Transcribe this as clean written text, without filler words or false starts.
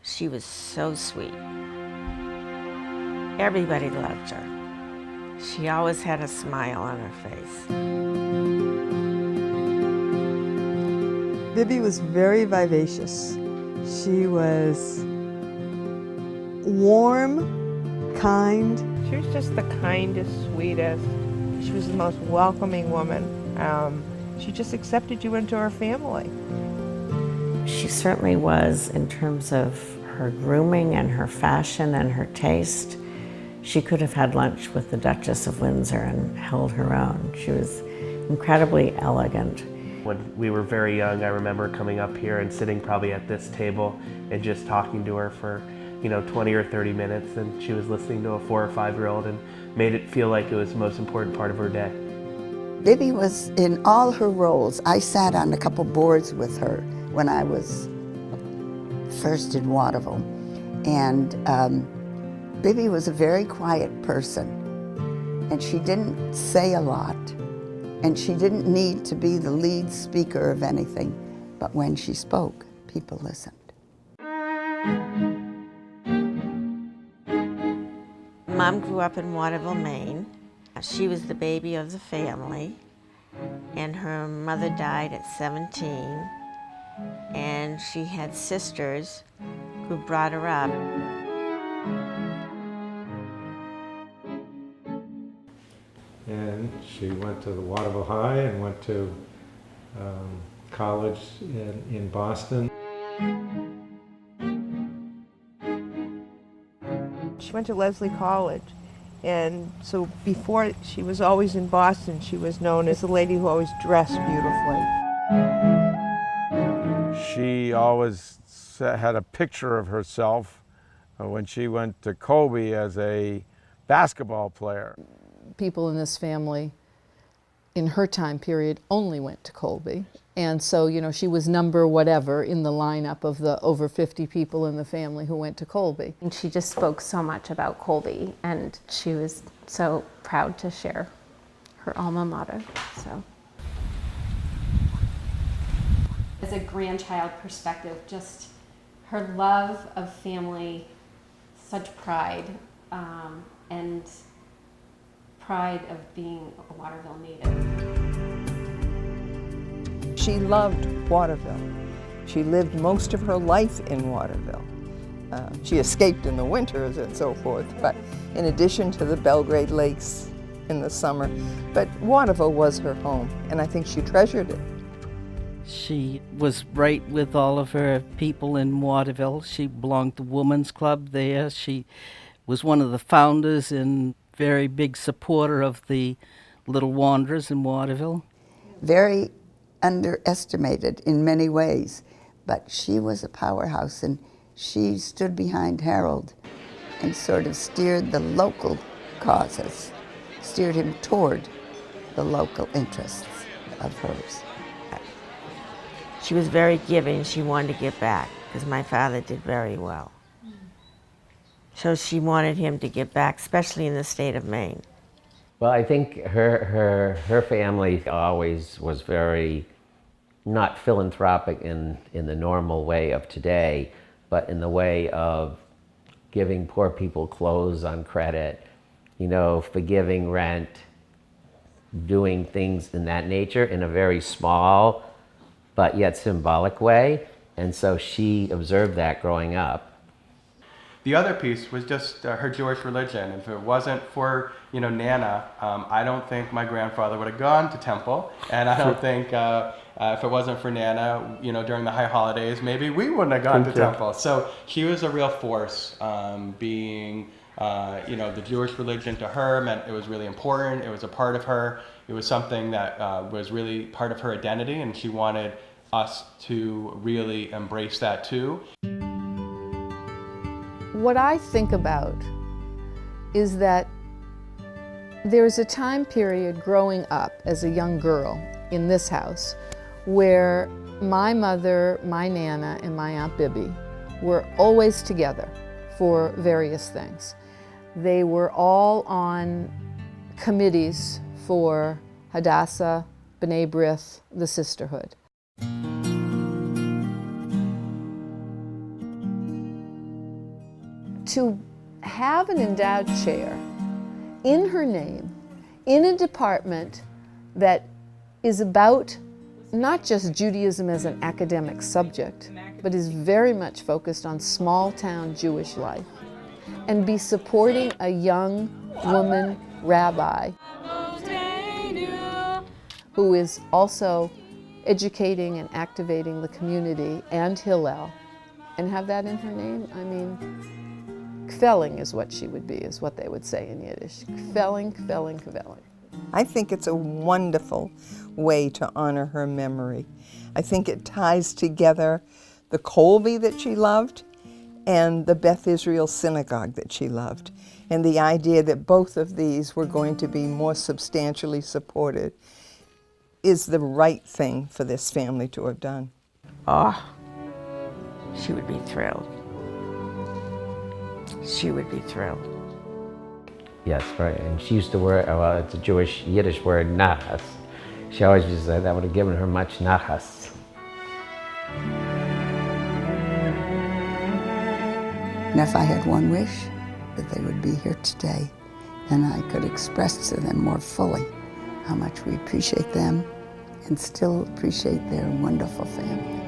She was so sweet. Everybody loved her. She always had a smile on her face. Bibby was very vivacious. She was warm, kind. She was just the kindest, sweetest. She was the most welcoming woman. She just accepted you into her family. She certainly was, in terms of her grooming and her fashion and her taste. She could have had lunch with the Duchess of Windsor and held her own. She was incredibly elegant. When we were very young, I remember coming up here and sitting probably at this table and just talking to her for 20 or 30 minutes, and she was listening to a 4 or 5-year-old and made it feel like it was the most important part of her day. Bibby was in all her roles. I sat on a couple boards with her when I was first in Waterville, and Bibby was a very quiet person, and she didn't say a lot, and she didn't need to be the lead speaker of anything, but when she spoke, people listened. Mom grew up in Waterville, Maine. She was the baby of the family, and her mother died at 17, and she had sisters who brought her up. And she went to the Waterville High and went to college in Boston. She went to Leslie College, and so before she was always in Boston, she was known as the lady who always dressed beautifully. She always had a picture of herself when she went to Colby as a basketball player. People in this family in her time period only went to Colby. And so, she was number whatever in the lineup of the over 50 people in the family who went to Colby. And she just spoke so much about Colby, and she was so proud to share her alma mater. So, as a grandchild perspective, just her love of family, such pride, and pride of being a Waterville native. She loved Waterville. She lived most of her life in Waterville. She escaped in the winters and so forth, but in addition to the Belgrade Lakes in the summer, but Waterville was her home, and I think she treasured it. She was right with all of her people in Waterville. She belonged to Women's Club there. She was one of the founders and very big supporter of the Little Wanderers in Waterville. Very underestimated in many ways, but she was a powerhouse, and she stood behind Harold and sort of steered the local causes, steered him toward the local interests of hers. She was very giving. She wanted to give back, because my father did very well. So she wanted him to give back, especially in the state of Maine. Well, I think her family always was very, not philanthropic in the normal way of today, but in the way of giving poor people clothes on credit, forgiving rent, doing things in that nature in a very small but yet symbolic way. And so she observed that growing up. The other piece was just her Jewish religion. If it wasn't for Nana, I don't think my grandfather would have gone to temple, and I don't think if it wasn't for Nana, during the high holidays, maybe we wouldn't have gone to temple. So she was a real force. Being the Jewish religion to her meant it was really important. It was a part of her. It was something that was really part of her identity, and she wanted us to really embrace that too. What I think about is that there's a time period growing up as a young girl in this house where my mother, my Nana, and my Aunt Bibby were always together for various things. They were all on committees for Hadassah, B'nai B'rith, the sisterhood. to have an endowed chair in her name in a department that is about not just Judaism as an academic subject, but is very much focused on small-town Jewish life, and be supporting a young woman rabbi who is also educating and activating the community and Hillel, and have that in her name. I mean, kvelling is what she would be, is what they would say in Yiddish. Kvelling, kvelling, kvelling. I think it's a wonderful way to honor her memory. I think it ties together the Colby that she loved and the Beth Israel Synagogue that she loved, and the idea that both of these were going to be more substantially supported is the right thing for this family to have done. Oh, she would be thrilled. She would be thrilled. Yes, right. And she used to wear, well, it's a Jewish Yiddish word, nachas. She always used to say that would have given her much nachas. And if I had one wish, that they would be here today, and I could express to them more fully how much we appreciate them and still appreciate their wonderful family.